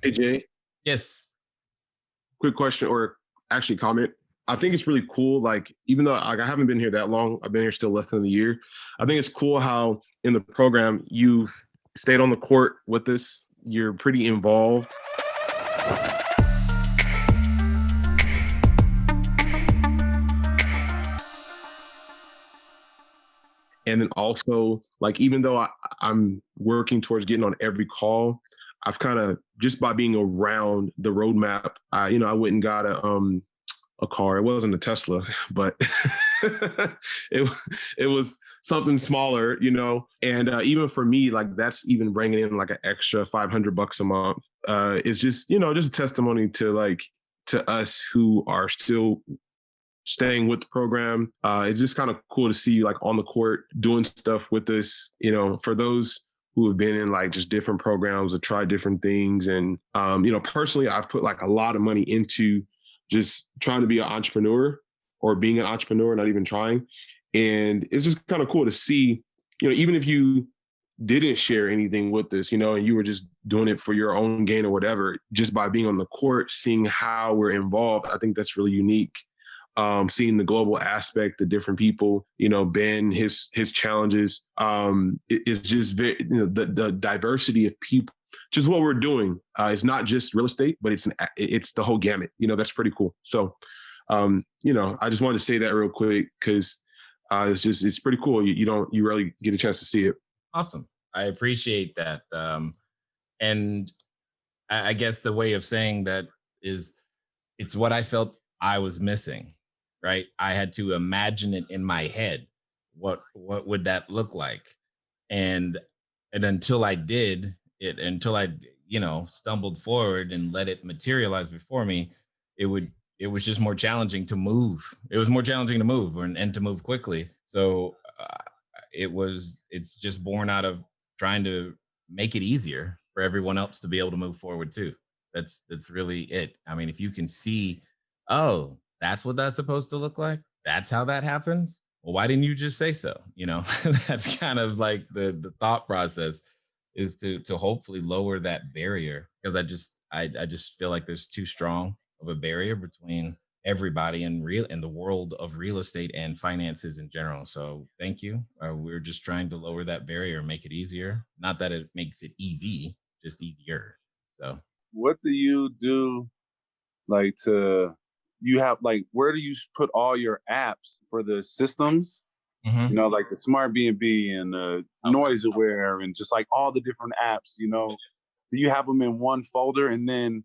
Hey Jay, Yes. quick question or actually comment. I think it's really cool. Like, even though I haven't been here that long, I've been here still less than a year. I think it's cool how in the program you've stayed on the court with this. You're pretty involved. And then also, like, even though I'm working towards getting on every call, I've kind of just by being around the roadmap, I went and got a car. It wasn't a Tesla, but it it was something smaller, And even for me, like that's even bringing in like an extra $500 a month. It's just just a testimony to to us who are still staying with the program. It's just kind of cool to see you like on the court doing stuff with us. For those who have been in like just different programs or tried different things, and personally, I've put like a lot of money into just trying to be an entrepreneur or being an entrepreneur, not even trying. And it's just kind of cool to see, even if you didn't share anything with us, and you were just doing it for your own gain or whatever, just by being on the court, seeing how we're involved, I think that's really unique. Seeing the global aspect, the different people, Ben, his challenges, is just very, the diversity of people. Just what we're doing is not just real estate, but it's the whole gamut. That's pretty cool. So, I just wanted to say that real quick because it's pretty cool. You rarely get a chance to see it. Awesome. I appreciate that. And I guess the way of saying that is it's what I felt I was missing, right? I had to imagine it in my head. What would that look like? And and until I did it, until I, stumbled forward and let it materialize before me, it was just more challenging to move. It was more challenging to move and to move quickly. So it's just born out of trying to make it easier for everyone else to be able to move forward too. That's really it. I mean, if you can see, oh, that's what that's supposed to look like. That's how that happens. Well, why didn't you just say so? That's kind of like the thought process is to hopefully lower that barrier because I just feel like there's too strong of a barrier between everybody in the world of real estate and finances in general. So thank you. We're just trying to lower that barrier and make it easier. Not that it makes it easy, just easier. So What do you do like to you have like where do you put all your apps for the systems? mhm. Like the smart B&B and the Okay. noise aware and just like all the different apps. Do you have them in one folder and then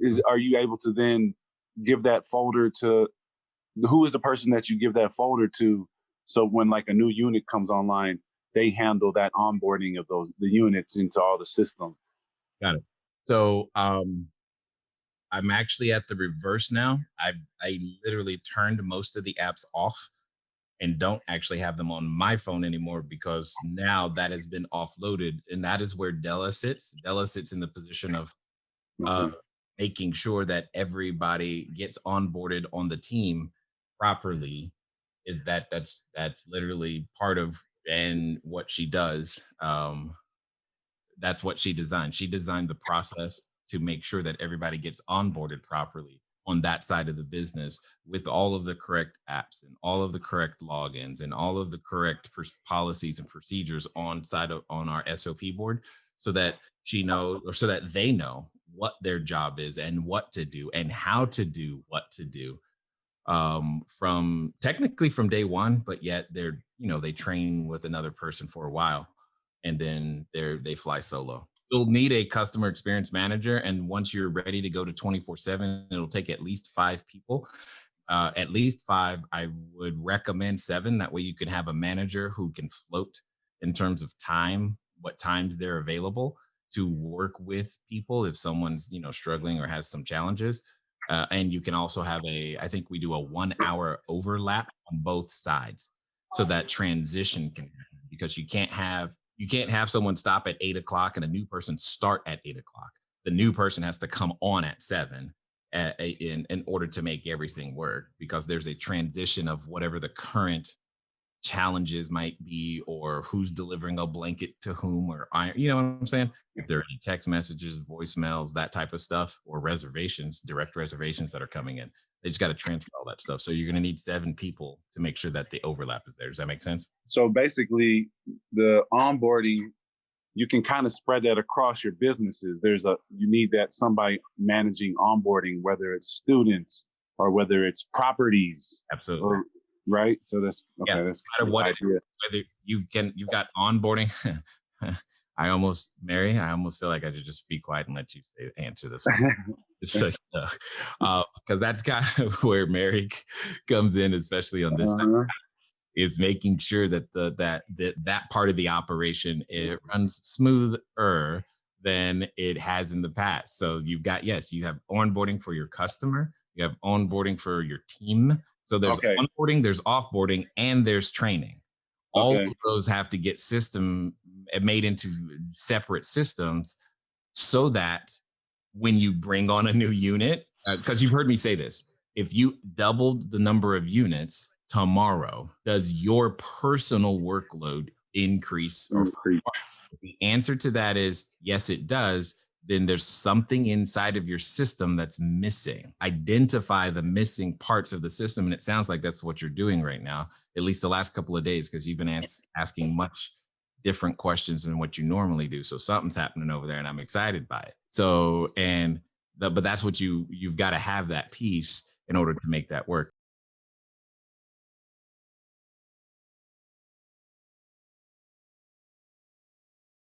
is Mhm. are you able to then give that folder to who is the person that you give that folder to so when like a new unit comes online they handle that onboarding of those the units into all the system. Got it. So I'm actually at the reverse now. I literally turned most of the apps off and don't actually have them on my phone anymore because now that has been offloaded, and that is where Della sits. Della sits in the position of uh, Okay. making sure that everybody gets onboarded on the team properly. Is that's literally part of and what she does. That's what she designed. She designed the process to make sure that everybody gets onboarded properly on that side of the business with all of the correct apps and all of the correct logins and all of the correct policies and procedures on our SOP board so that she knows or so that they know what their job is and what to do and how to do what to do from technically from day one, but yet they train with another person for a while and then they fly solo. You'll need a customer experience manager, and once you're ready to go to 24/7, it'll take at least 5 people. At least five. I would recommend seven. That way, you can have a manager who can float in terms of time, what times they're available to work with people if someone's struggling or has some challenges. And you can also have I think we do a 1 hour overlap on both sides so that transition can happen because you can't have someone stop at 8 o'clock and a new person start at 8 o'clock. The new person has to come on at 7 in order to make everything work because there's a transition of whatever the current challenges might be, or who's delivering a blanket to whom, or you know what I'm saying? If there are any text messages, voicemails, that type of stuff, or reservations, direct reservations that are coming in, they just got to transfer all that stuff. So you're going to need 7 people to make sure that the overlap is there. Does that make sense? So basically, the onboarding, you can kind of spread that across your businesses. You need that somebody managing onboarding, whether it's students or whether it's properties. Absolutely. Right. So that's okay. Yeah, That's no matter what, whether you've got onboarding. I almost feel like I should just be quiet and let you answer this one. So, because that's kind of where Mary comes in, especially on this side, is making sure that that part of the operation, it runs smoother than it has in the past. So you have onboarding for your customer, you have onboarding for your team. So there's onboarding, there's offboarding, and there's training. All of those have to get made into separate systems, so that when you bring on a new unit, because you've heard me say this, if you doubled the number of units tomorrow, does your personal workload increase or fall? The answer to that is yes, it does. Then there's something inside of your system that's missing. Identify the missing parts of the system. And it sounds like that's what you're doing right now, at least the last couple of days, because you've been asking much different questions than what you normally do. So something's happening over there, and I'm excited by it. So, but that's what you've got to have that piece in order to make that work.